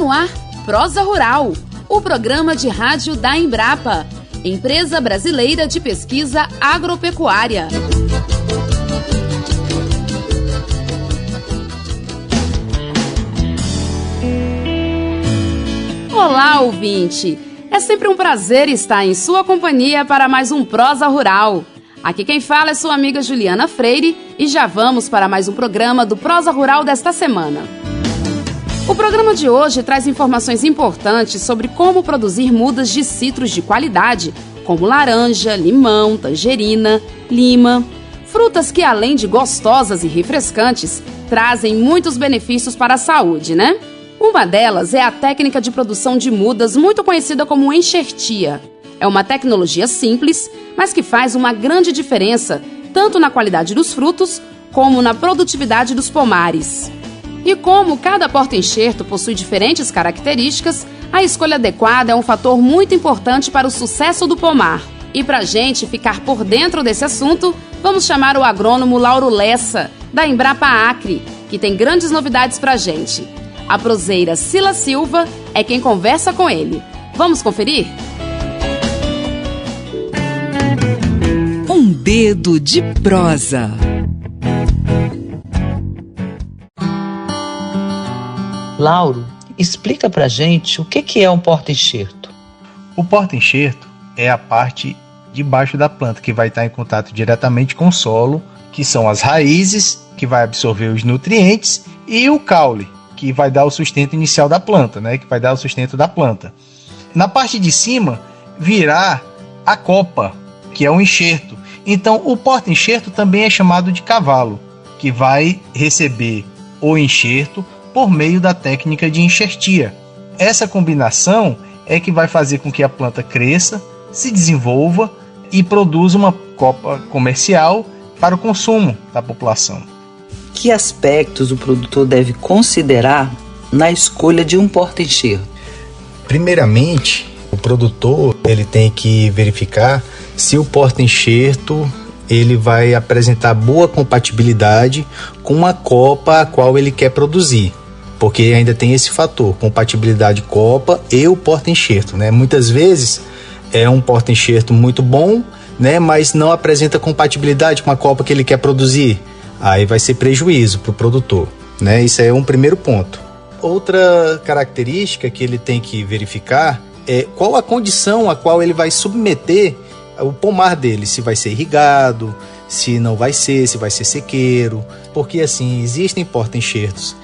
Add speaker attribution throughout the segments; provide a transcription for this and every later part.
Speaker 1: no ar Prosa Rural, o programa de rádio da Embrapa, Empresa Brasileira de Pesquisa Agropecuária. Olá, ouvinte! É sempre um prazer estar em sua companhia para mais um Prosa Rural. Aqui quem fala é sua amiga Juliana Freire e já vamos para mais um programa do Prosa Rural desta semana. O programa de hoje traz informações importantes sobre como produzir mudas de citros de qualidade, como laranja, limão, tangerina, lima. Frutas que, além de gostosas e refrescantes, trazem muitos benefícios para a saúde, né? Uma delas é a técnica de produção de mudas muito conhecida como enxertia. É uma tecnologia simples, mas que faz uma grande diferença, tanto na qualidade dos frutos, como na produtividade dos pomares. E como cada porta-enxerto possui diferentes características, a escolha adequada é um fator muito importante para o sucesso do pomar. E para a gente ficar por dentro desse assunto, vamos chamar o agrônomo Lauro Lessa, da Embrapa Acre, que tem grandes novidades para a gente. A proseira Sila Silva é quem conversa com ele. Vamos conferir?
Speaker 2: Um dedo de prosa.
Speaker 3: Lauro, explica pra gente o que é um porta-enxerto.
Speaker 4: O porta-enxerto é a parte de baixo da planta que vai estar em contato diretamente com o solo, que são as raízes, que vai absorver os nutrientes, e o caule, que vai dar o sustento inicial da planta, né? Que vai dar o sustento da planta. Na parte de cima virá a copa, que é o enxerto. Então o porta-enxerto também é chamado de cavalo, que vai receber o enxerto por meio da técnica de enxertia. Essa combinação é que vai fazer com que a planta cresça, se desenvolva e produza uma copa comercial para o consumo da população.
Speaker 3: Que aspectos o produtor deve considerar na escolha de um porta-enxerto?
Speaker 5: Primeiramente, o produtor ele tem que verificar se o porta-enxerto ele vai apresentar boa compatibilidade com a copa a qual ele quer produzir. Porque ainda tem esse fator, compatibilidade copa e o porta-enxerto, né? Muitas vezes é um porta-enxerto muito bom, né? Mas não apresenta compatibilidade com a copa que ele quer produzir. Aí vai ser prejuízo para o produtor, né? Isso é um primeiro ponto. Outra característica que ele tem que verificar é qual a condição a qual ele vai submeter o pomar dele, se vai ser irrigado, se não vai ser, se vai ser sequeiro. Porque assim, existem porta-enxertos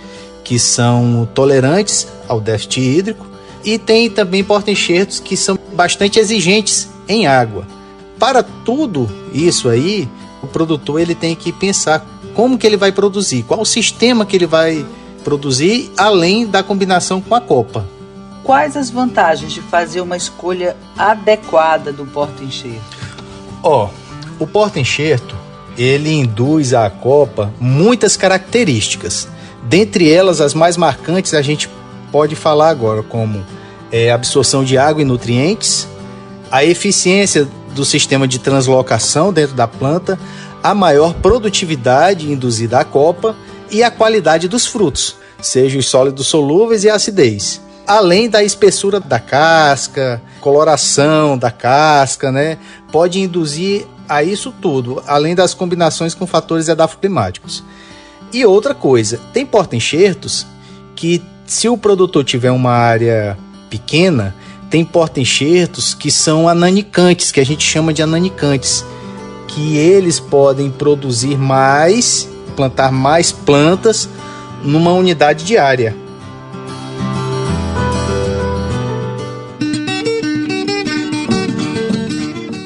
Speaker 5: que são tolerantes ao déficit hídrico e tem também porta-enxertos que são bastante exigentes em água. Para tudo isso aí, o produtor ele tem que pensar como que ele vai produzir, qual o sistema que ele vai produzir, além da combinação com a copa.
Speaker 3: Quais as vantagens de fazer uma escolha adequada do porta-enxerto?
Speaker 5: O porta-enxerto ele induz à copa muitas características. Dentre elas, as mais marcantes a gente pode falar agora, como absorção de água e nutrientes, a eficiência do sistema de translocação dentro da planta, a maior produtividade induzida à copa e a qualidade dos frutos, seja os sólidos solúveis e a acidez. Além da espessura da casca, coloração da casca, né? Pode induzir a isso tudo, além das combinações com fatores edafoclimáticos. E outra coisa, tem porta-enxertos que, se o produtor tiver uma área pequena, tem porta-enxertos que são ananicantes, que a gente chama de ananicantes, que eles podem produzir mais, plantar mais plantas numa unidade de área.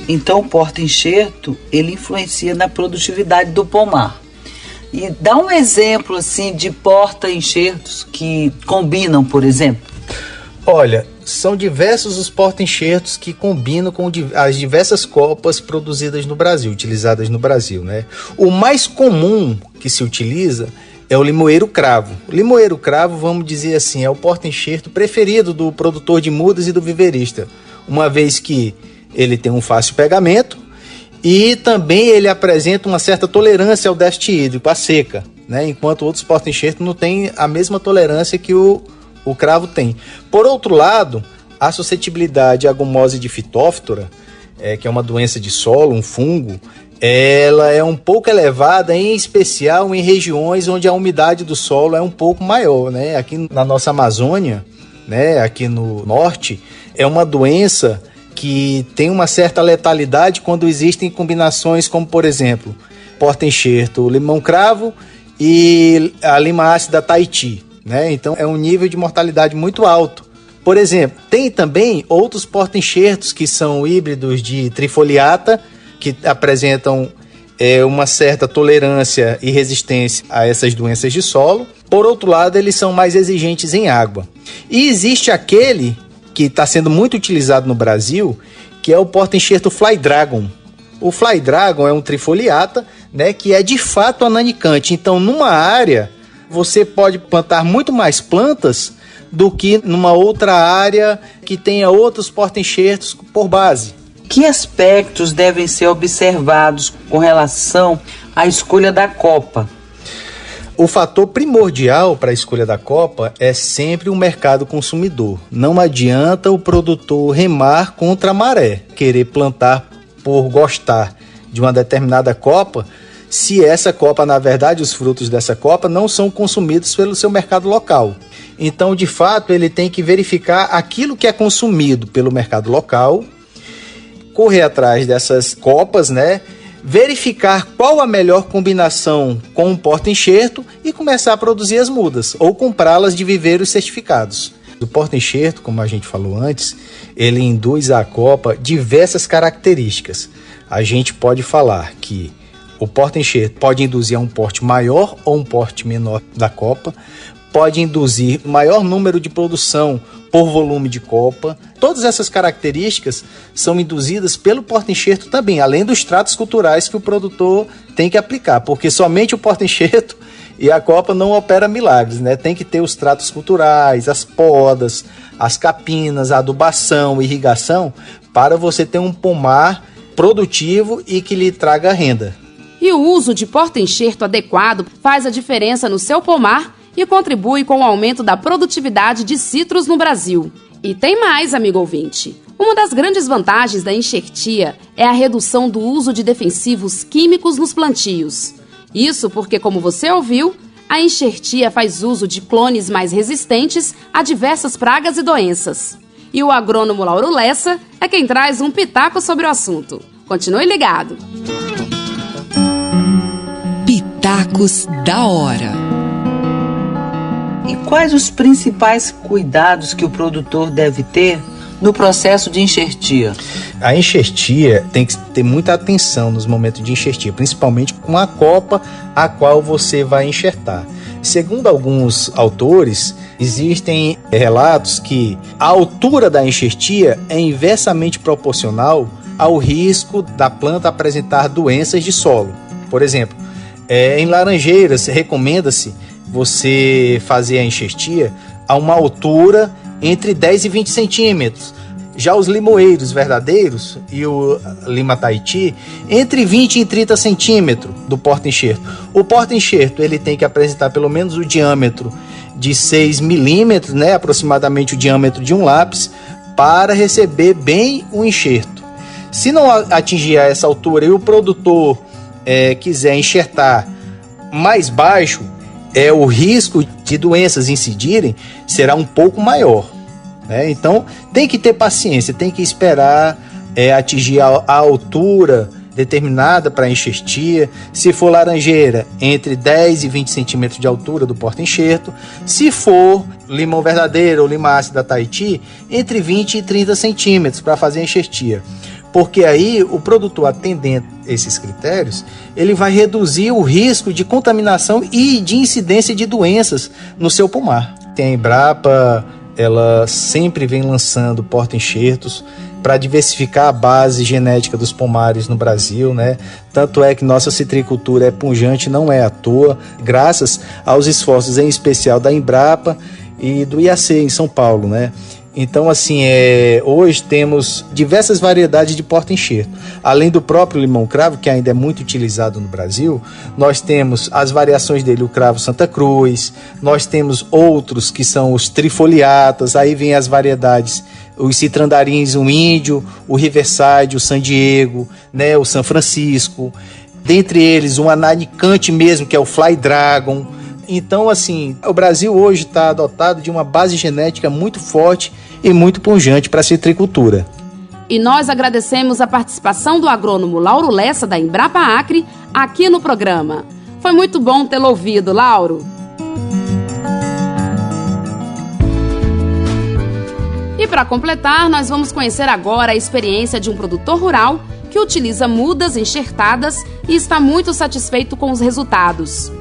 Speaker 3: Então o porta-enxerto ele influencia na produtividade do pomar. E dá um exemplo assim de porta-enxertos que combinam, por exemplo.
Speaker 5: Olha, são diversos os porta-enxertos que combinam com as diversas copas produzidas no Brasil, utilizadas no Brasil, né? O mais comum que se utiliza é o limoeiro cravo. O limoeiro cravo, vamos dizer assim, é o porta-enxerto preferido do produtor de mudas e do viveirista, uma vez que ele tem um fácil pegamento e também ele apresenta uma certa tolerância ao déficit hídrico, à seca, né? Enquanto outros porta-enxertos não têm a mesma tolerância que o o cravo tem. Por outro lado, a suscetibilidade à gumose de Phytophthora, que é uma doença de solo, um fungo, ela é um pouco elevada, em especial em regiões onde a umidade do solo é um pouco maior, né? Aqui na nossa Amazônia, né? Aqui no norte, é uma doença que tem uma certa letalidade quando existem combinações como, por exemplo, porta-enxerto, limão-cravo e a lima ácida Tahiti, né? Então é um nível de mortalidade muito alto. Por exemplo, tem também outros porta-enxertos que são híbridos de trifoliata, que apresentam uma certa tolerância e resistência a essas doenças de solo. Por outro lado, eles são mais exigentes em água. E existe aquele que está sendo muito utilizado no Brasil, que é o porta-enxerto Fly Dragon. O Fly Dragon é um trifoliata, né, que é de fato ananicante. Então, numa área, você pode plantar muito mais plantas do que numa outra área que tenha outros porta-enxertos por base.
Speaker 3: Que aspectos devem ser observados com relação à escolha da copa?
Speaker 5: O fator primordial para a escolha da copa é sempre o mercado consumidor. Não adianta o produtor remar contra a maré, querer plantar por gostar de uma determinada copa, se essa copa, na verdade, os frutos dessa copa não são consumidos pelo seu mercado local. Então, de fato, ele tem que verificar aquilo que é consumido pelo mercado local, correr atrás dessas copas, né? Verificar qual a melhor combinação com o porta-enxerto e começar a produzir as mudas ou comprá-las de viveiros certificados. O porta-enxerto, como a gente falou antes, ele induz à copa diversas características. A gente pode falar que o porta-enxerto pode induzir a um porte maior ou um porte menor da copa, pode induzir maior número de produção por volume de copa. Todas essas características são induzidas pelo porta-enxerto também, além dos tratos culturais que o produtor tem que aplicar, porque somente o porta-enxerto e a copa não opera milagres, né? Tem que ter os tratos culturais, as podas, as capinas, a adubação, irrigação, para você ter um pomar produtivo e que lhe traga renda.
Speaker 1: E o uso de porta-enxerto adequado faz a diferença no seu pomar e contribui com o aumento da produtividade de citros no Brasil. E tem mais, amigo ouvinte. Uma das grandes vantagens da enxertia é a redução do uso de defensivos químicos nos plantios. Isso porque, como você ouviu, a enxertia faz uso de clones mais resistentes a diversas pragas e doenças. E o agrônomo Lauro Lessa é quem traz um pitaco sobre o assunto. Continue ligado.
Speaker 2: Pitacos da hora.
Speaker 3: E quais os principais cuidados que o produtor deve ter no processo de enxertia?
Speaker 5: A enxertia tem que ter muita atenção nos momentos de enxertia, principalmente com a copa a qual você vai enxertar. Segundo alguns autores, existem relatos que a altura da enxertia é inversamente proporcional ao risco da planta apresentar doenças de solo. Por exemplo, em laranjeiras, recomenda-se você fazer a enxertia a uma altura entre 10 e 20 centímetros. Já os limoeiros verdadeiros e o lima Tahiti, entre 20 e 30 centímetros do porta-enxerto. O porta-enxerto ele tem que apresentar pelo menos o diâmetro de 6 milímetros, né, aproximadamente o diâmetro de um lápis, para receber bem o enxerto. Se não atingir essa altura e o produtor quiser enxertar mais baixo, o risco de doenças incidirem será um pouco maior, né? Então tem que ter paciência, tem que esperar atingir a altura determinada para a enxertia. Se for laranjeira, entre 10 e 20 centímetros de altura do porta-enxerto. Se for limão verdadeiro ou lima ácida Tahiti, entre 20 e 30 centímetros para fazer a enxertia. Porque aí o produtor, atendendo esses critérios, ele vai reduzir o risco de contaminação e de incidência de doenças no seu pomar. A Embrapa, ela sempre vem lançando porta-enxertos para diversificar a base genética dos pomares no Brasil, né? Tanto é que nossa citricultura é pujante, não é à toa, graças aos esforços em especial da Embrapa e do IAC em São Paulo, né? Então, assim, hoje temos diversas variedades de porta-enxerto. Além do próprio limão-cravo, que ainda é muito utilizado no Brasil, nós temos as variações dele, o cravo Santa Cruz, nós temos outros que são os trifoliatas, aí vem as variedades, os citrandarins, o índio, o Riverside, o San Diego, né, o São Francisco, dentre eles um ananicante mesmo, que é o Fly Dragon. Então, assim, o Brasil hoje está dotado de uma base genética muito forte e muito pujante para a citricultura.
Speaker 1: E nós agradecemos a participação do agrônomo Lauro Lessa, da Embrapa Acre, aqui no programa. Foi muito bom tê-lo ouvido, Lauro. E para completar, nós vamos conhecer agora a experiência de um produtor rural que utiliza mudas enxertadas e está muito satisfeito com os resultados.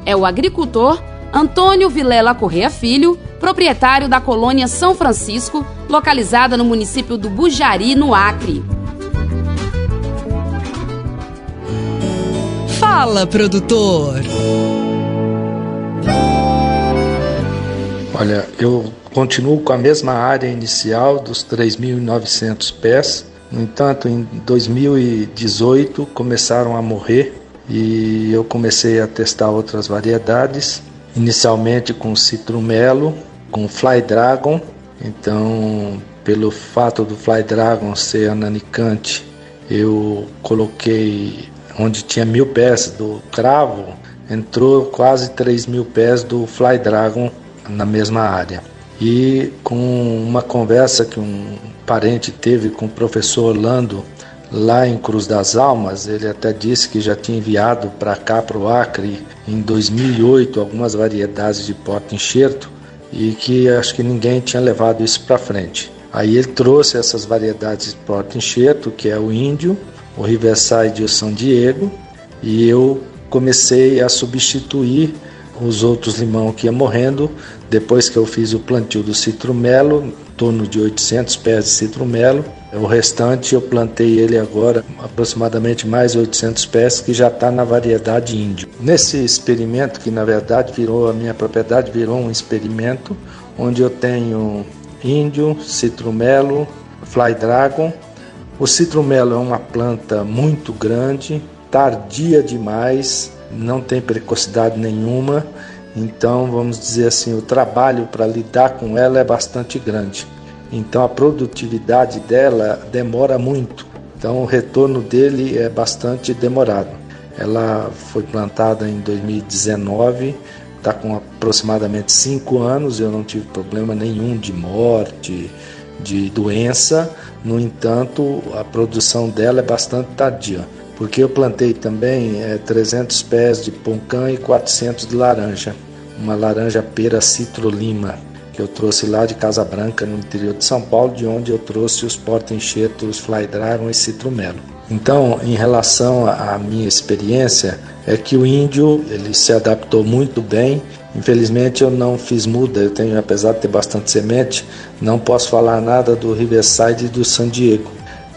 Speaker 1: É o agricultor Antônio Vilela Correa Filho, proprietário da colônia São Francisco, localizada no município do Bujari, no Acre.
Speaker 2: Fala, produtor!
Speaker 6: Olha, eu continuo com a mesma área inicial dos 3.900 pés. No entanto, em 2018 começaram a morrer e eu comecei a testar outras variedades, inicialmente com citrumelo, com Fly Dragon. Então, pelo fato do Fly Dragon ser ananicante, eu coloquei onde tinha 1.000 pés do cravo, entrou quase 3.000 pés do Fly Dragon na mesma área. E com uma conversa que um parente teve com o professor Orlando lá em Cruz das Almas, ele até disse que já tinha enviado para cá, para o Acre, em 2008, algumas variedades de porta-enxerto e que acho que ninguém tinha levado isso para frente. Aí ele trouxe essas variedades de porta-enxerto, que é o índio, o Riverside e o San Diego, e eu comecei a substituir os outros limão que ia morrendo depois que eu fiz o plantio do citrumelo, em torno de 800 pés de citrumelo. O restante eu plantei ele agora, aproximadamente mais 800 pés, que já está na variedade índio. Nesse experimento, que na verdade a minha propriedade virou um experimento, onde eu tenho índio, citrumelo, Fly Dragon. O citrumelo é uma planta muito grande, tardia demais, não tem precocidade nenhuma, então vamos dizer assim, o trabalho para lidar com ela é bastante grande. Então a produtividade dela demora muito, então o retorno dele é bastante demorado. Ela foi plantada em 2019, está com aproximadamente 5 anos, eu não tive problema nenhum de morte, de doença. No entanto, a produção dela é bastante tardia, porque eu plantei também 300 pés de poncã e 400 de laranja, uma laranja pera citrolima, que eu trouxe lá de Casa Branca, no interior de São Paulo, de onde eu trouxe os porta-enxertos Fly Dragon e citrumelo. Então, em relação à minha experiência, é que o índio ele se adaptou muito bem. Infelizmente eu não fiz muda, eu tenho, apesar de ter bastante semente, não posso falar nada do Riverside e do San Diego.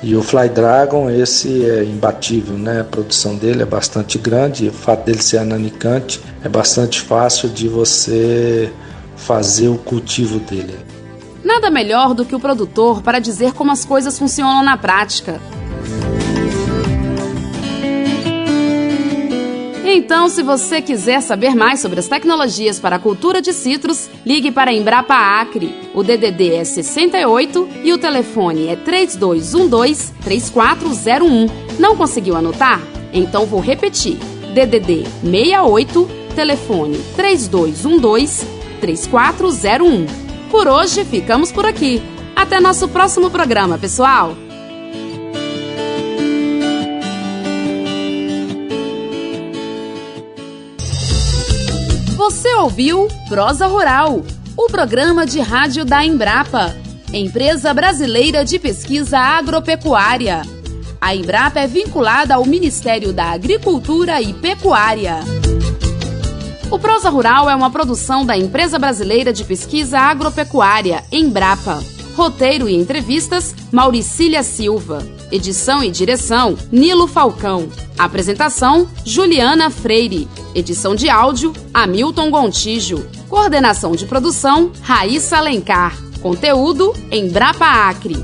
Speaker 6: E o Fly Dragon, esse é imbatível, né? A produção dele é bastante grande, o fato dele ser ananicante é bastante fácil de você fazer o cultivo dele.
Speaker 1: Nada melhor do que o produtor para dizer como as coisas funcionam na prática. Então, se você quiser saber mais sobre as tecnologias para a cultura de citros, ligue para a Embrapa Acre. O DDD é 68 e o telefone é 3212-3401. Não conseguiu anotar? Então vou repetir. DDD 68, telefone 3212-3401. Por hoje, ficamos por aqui. Até nosso próximo programa, pessoal! Você ouviu Prosa Rural, o programa de rádio da Embrapa, Empresa Brasileira de Pesquisa Agropecuária. A Embrapa é vinculada ao Ministério da Agricultura e Pecuária. O Prosa Rural é uma produção da Empresa Brasileira de Pesquisa Agropecuária, Embrapa. Roteiro e entrevistas, Mauricília Silva. Edição e direção, Nilo Falcão. Apresentação, Juliana Freire. Edição de áudio, Hamilton Gontijo. Coordenação de produção, Raíssa Alencar. Conteúdo Embrapa Acre.